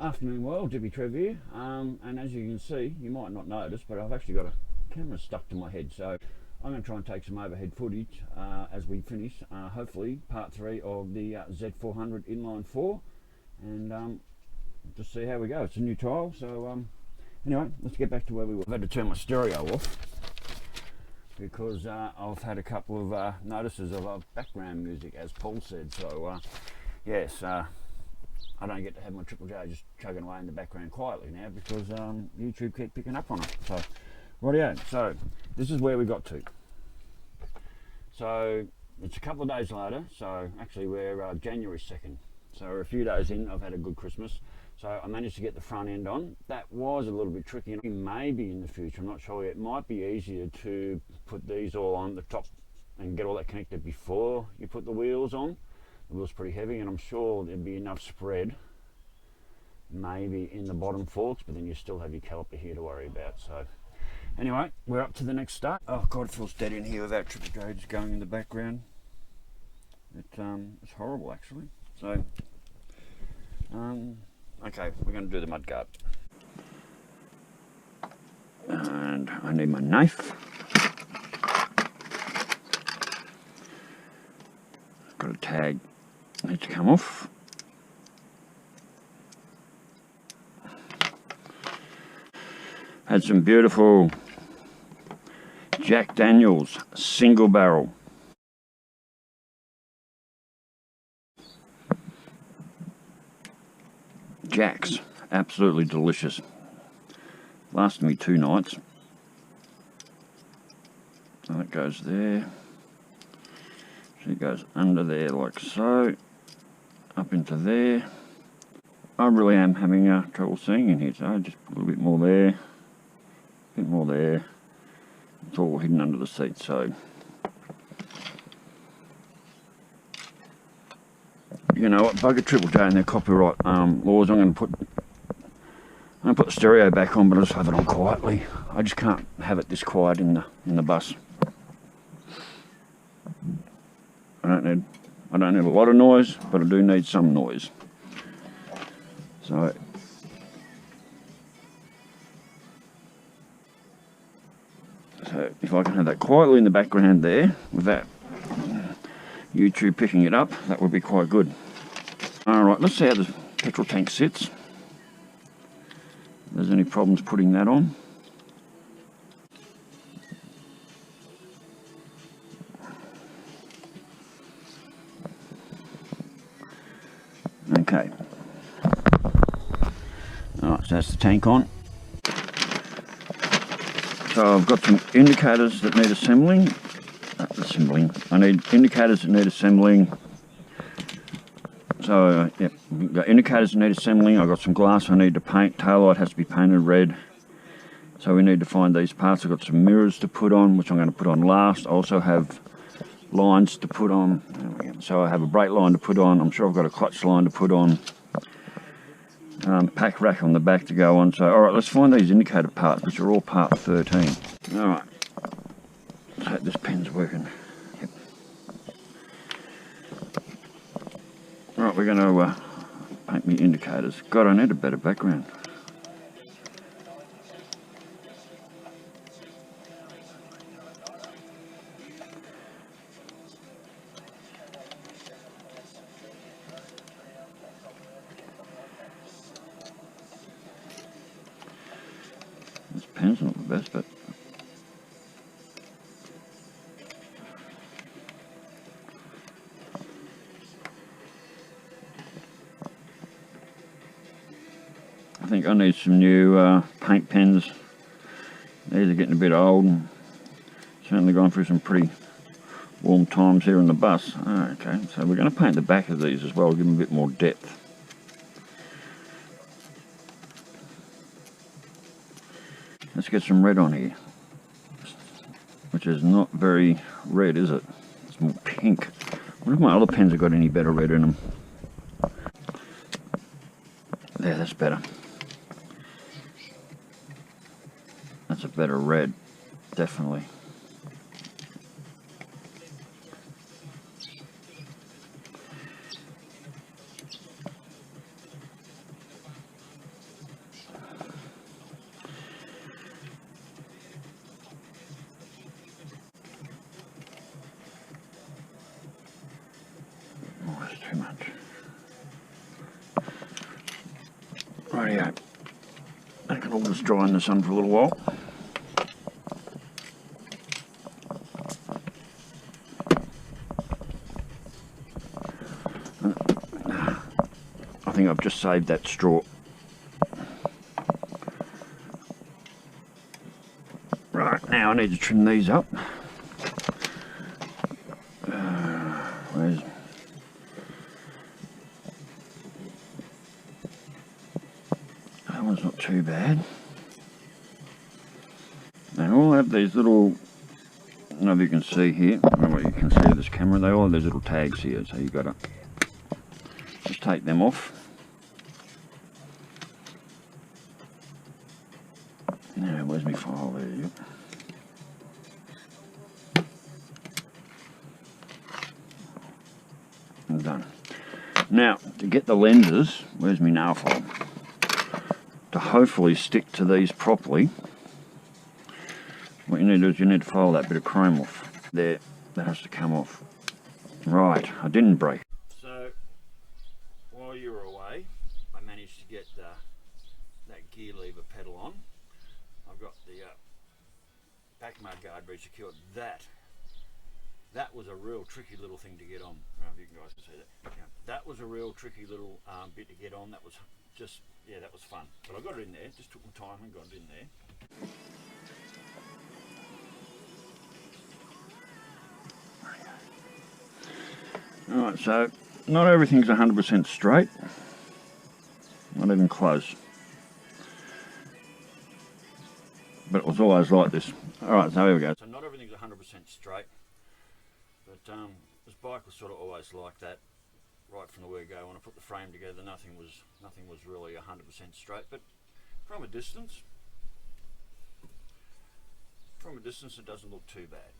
Afternoon world, Pr3 here, and as you can see, you might not notice, but I've actually got a camera stuck to my head, so I'm going to try and take some overhead footage as we finish, hopefully, part 3 of the Z400 inline 4, and just see how we go. It's a new trial, so anyway, let's get back to where we were. I've had to turn my stereo off because I've had a couple of notices of background music, as Paul said, so yes, I don't get to have my Triple J just chugging away in the background quietly now because YouTube keep picking up on it. So, rightio. So, this is where we got to. So, it's a couple of days later. So, actually, we're January 2nd. So, we're a few days in. I've had a good Christmas. So, I managed to get the front end on. That was a little bit tricky. Maybe in the future, I'm not sure yet. It might be easier to put these all on the top and get all that connected before you put the wheels on. The wheel's pretty heavy, and I'm sure there'd be enough spread maybe in the bottom forks, but then you still have your caliper here to worry about. So anyway, we're up to the next start. Oh god, it feels dead in here without Triple J just going in the background. It's horrible actually. So okay, we're going to do the mudguard, and I need my knife. Got a tag. Needs to come off. Had some beautiful Jack Daniels single barrel. Jacks, absolutely delicious. Lasted me 2 nights. So that goes there. It goes under there like so, up into there. I really am having trouble seeing in here, so I just put a little bit more there, a bit more there. It's all hidden under the seat, so you know what, bugger Triple J and their copyright laws. I'm going to put the stereo back on, but I'll just have it on quietly. I just can't have it this quiet in the bus. I don't need a lot of noise, but I do need some noise. So if I can have that quietly in the background there, without YouTube picking it up, that would be quite good. Alright, let's see how the petrol tank sits. If there's any problems putting that on. Okay. Alright, so that's the tank on. So I've got some indicators that need assembling. I need indicators that need assembling. So, yep, we've got indicators that need assembling. I've got some glass I need to paint. Taillight has to be painted red. So we need to find these parts. I've got some mirrors to put on, which I'm going to put on last. I also have lines to put on. So I have a brake line to put on. I'm sure I've got a clutch line to put on. Pack rack on the back to go on. So alright, let's find these indicator parts, which are all part 13. Alright, let's hope this pen's working. Yep. Alright, we're going to paint me indicators. God, I need a better background. This pen's not the best, but I think I need some new paint pens. These are getting a bit old and certainly gone through some pretty warm times here in the bus. Okay, so we're going to paint the back of these as well, give them a bit more depth. Let's get some red on here, which is not very red, is it? It's more pink. I wonder if my other pens have got any better red in them. There, that's better. That's a better red, definitely. Rightio. I can all just dry in the sun for a little while. I think I've just saved that straw. Right, now I need to trim these up. Where's... That one's not too bad. They all have these little, I don't know if you can see here, I don't know what you can see with this camera, they all have these little tags here, so you've got to just take them off. Now, where's my file? There you go. I'm done. Now, to get the lenses, where's my nail file? To hopefully stick to these properly, what you need to do is you need to file that bit of chrome off. There, that has to come off. Right, I didn't break. So, while you were away, I managed to get that gear lever pedal on. I've got the back mud guard very secured. That was a real tricky little thing to get on. I don't know if you guys can see that. Yeah, that was a real tricky little bit to get on. That was just, yeah, that was fun. But I got it in there, just took my time and got it in there. Alright, so not everything's 100% straight. Not even close. But it was always like this. Alright, so here we go. So not everything's 100% straight. But this bike was sort of always like that. Right from the word go, when I put the frame together, nothing was really 100% straight. But from a distance it doesn't look too bad.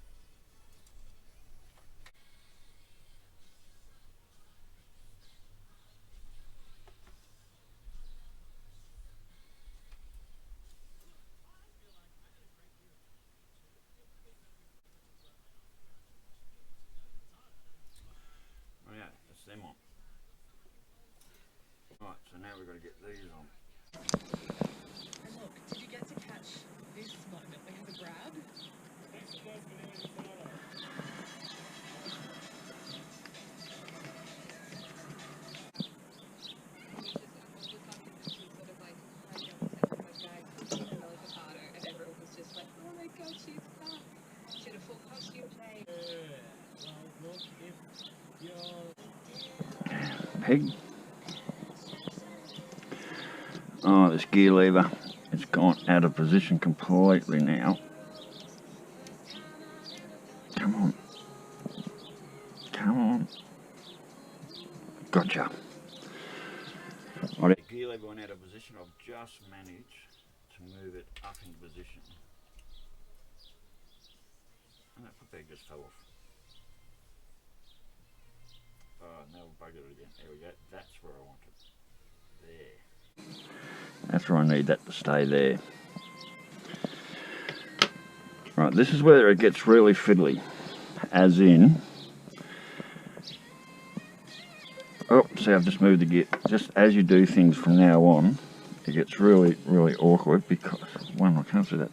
Oh yeah, that's them on. Right, so now we've got to get these on. And look, did you get to catch this moment? We have a grab. And everyone was just like, oh my god, she's back. She had a full costume change. Peg. Oh, this gear lever, it's gone out of position completely now. Come on. Come on. Gotcha. Right. The gear lever went out of position. I've just managed to move it up into position. And that foot peg just fell off. Oh, now we'll bugger it again. There we go. That's where I want it. There. That's where I need that to stay there. Right, this is where it gets really fiddly. As in... Oh, see, I've just moved the gear. Just as you do things from now on, it gets really, really awkward because... One, I can't see that.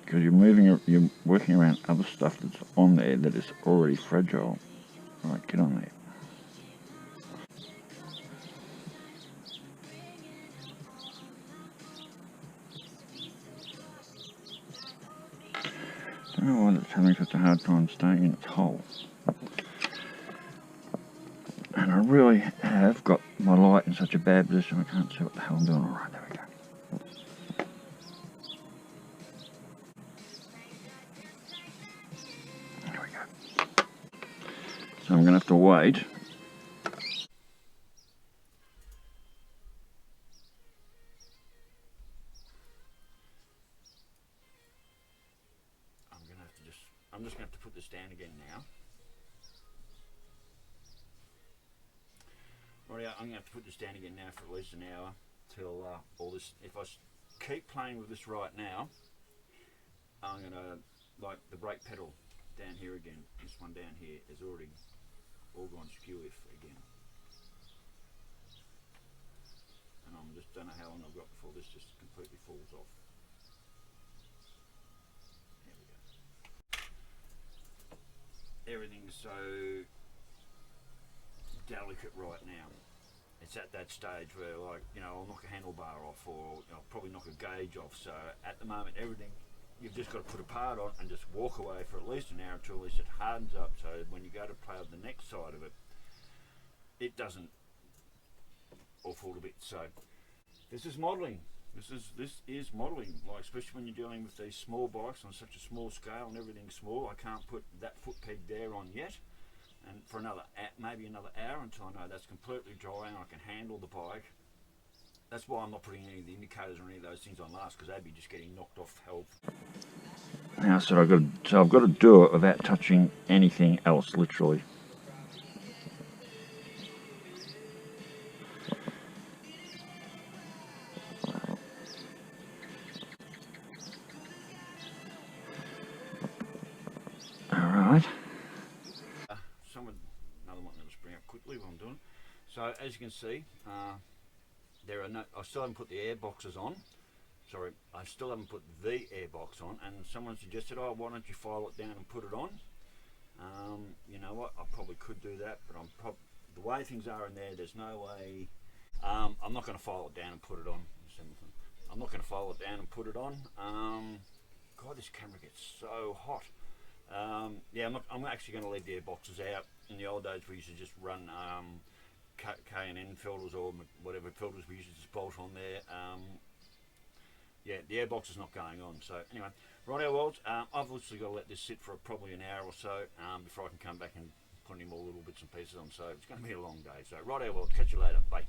Because you're working around other stuff that's on there that is already fragile. Right, get on there. I don't know why it's having such a hard time staying in its hole. And I really have got my light in such a bad position I can't see what the hell I'm doing. Alright, there we go. There we go. So I'm going to have to wait. I'm just going to have to put this down again now. Right, I'm going to have to put this down again now for at least an hour till all this, if I keep playing with this right now, I'm going to, like the brake pedal down here again, this one down here is already all gone skew-if again. one I've got before this just completely falls off. There we go. Everything's so delicate right now. It's at that stage where, like, you know, I'll knock a handlebar off, or I'll probably knock a gauge off. So at the moment, everything, you've just got to put a part on and just walk away for at least an hour or two, at least it hardens up. So when you go to play on the next side of it, it doesn't all fall to bits. So this is modelling. This is modelling, like, especially when you're dealing with these small bikes on such a small scale and everything's small. I can't put that foot peg there on yet, and for another maybe another hour until I know that's completely dry and I can handle the bike. That's why I'm not putting any of the indicators or any of those things on last, because they'd be just getting knocked off health. Now, so I've got to do it without touching anything else, literally. Alright. Another one I'll just bring up quickly while I'm doing it. So as you can see, there are no, I still haven't put the air boxes on. Sorry, I still haven't put the air box on, and someone suggested, oh, why don't you file it down and put it on? You know what, I probably could do that, but the way things are in there, there's no way. I'm not going to file it down and put it on. I'm not going to file it down and put it on. God, this camera gets so hot. Yeah, I'm actually going to leave the air boxes out. In the old days, we used to just run K&N filters, or whatever filters we used to just bolt on there. Yeah, the air box is not going on. So anyway, righto, world. I've literally got to let this sit for probably an hour or so before I can come back and put any more little bits and pieces on. So it's going to be a long day. So righto, world. Catch you later. Bye.